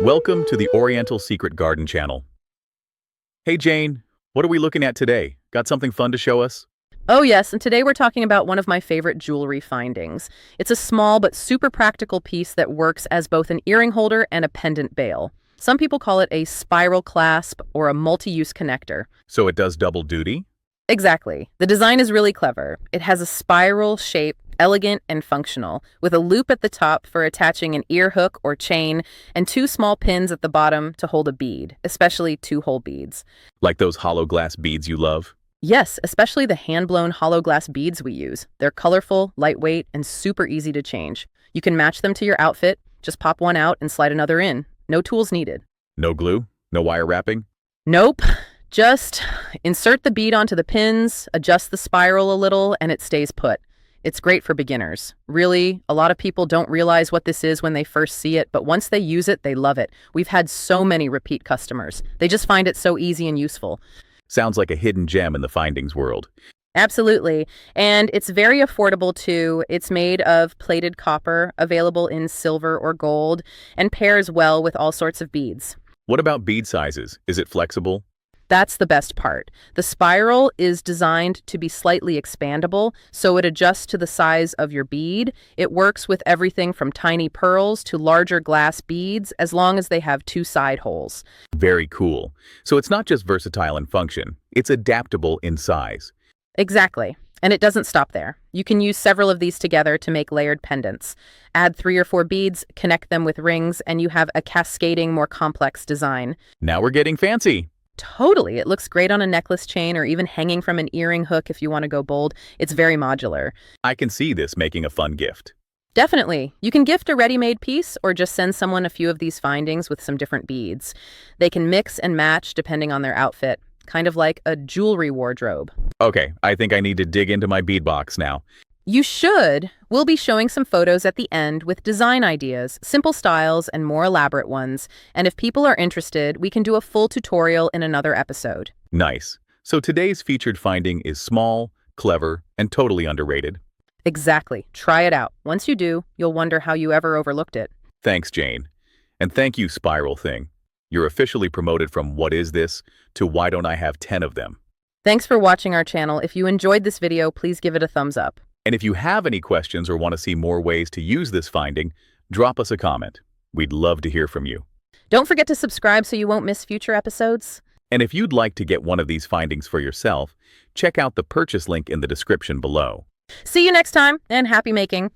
Welcome to the Oriental Secret Garden channel. Hey Jane, what are we looking at today? Got something fun to show us? Oh, yes, and today we're talking about one of my favorite jewelry findings. It's a small but super practical piece that works as both an earring holder and a pendant bail. Some people call it a spiral clasp or a multi-use connector. So it does double duty? Exactly. The design is really clever. It has a spiral shape, elegant and functional, with a loop at the top for attaching an ear hook or chain, and two small pins at the bottom to hold a bead, especially two-hole beads. Like those hollow glass beads you love? Yes, especially the hand-blown hollow glass beads we use. They're colorful, lightweight, and super easy to change. You can match them to your outfit, just pop one out and slide another in. No tools needed. No glue? No wire wrapping? Nope. Just insert the bead onto the pins, adjust the spiral a little, and it stays put. It's great for beginners. Really, a lot of people don't realize what this is when they first see it, but once they use it, they love it. We've had so many repeat customers. They just find it so easy and useful. Sounds like a hidden gem in the findings world. Absolutely. And it's very affordable too. It's made of plated copper, available in silver or gold, and pairs well with all sorts of beads. What about bead sizes? Is it flexible? That's the best part. The spiral is designed to be slightly expandable, so it adjusts to the size of your bead. It works with everything from tiny pearls to larger glass beads, as long as they have two side holes. Very cool. So it's not just versatile in function, it's adaptable in size. Exactly. And it doesn't stop there. You can use several of these together to make layered pendants. Add 3 or 4 beads, connect them with rings, and you have a cascading, more complex design. Now we're getting fancy. Totally. It looks great on a necklace chain or even hanging from an earring hook if you want to go bold. It's very modular. I can see this making a fun gift. Definitely. You can gift a ready-made piece or just send someone a few of these findings with some different beads. They can mix and match depending on their outfit, kind of like a jewelry wardrobe. Okay, I think I need to dig into my bead box now. You should. We'll be showing some photos at the end with design ideas, simple styles, and more elaborate ones. And if people are interested, we can do a full tutorial in another episode. Nice. So today's featured finding is small, clever, and totally underrated. Exactly. Try it out. Once you do, you'll wonder how you ever overlooked it. Thanks, Jane. And thank you, Spiral Thing. You're officially promoted from "What is this?" to "Why don't I have 10 of them?" Thanks for watching our channel. If you enjoyed this video, please give it a thumbs up. And if you have any questions or want to see more ways to use this finding, drop us a comment. We'd love to hear from you. Don't forget to subscribe so you won't miss future episodes. And if you'd like to get one of these findings for yourself, check out the purchase link in the description below. See you next time, and happy making!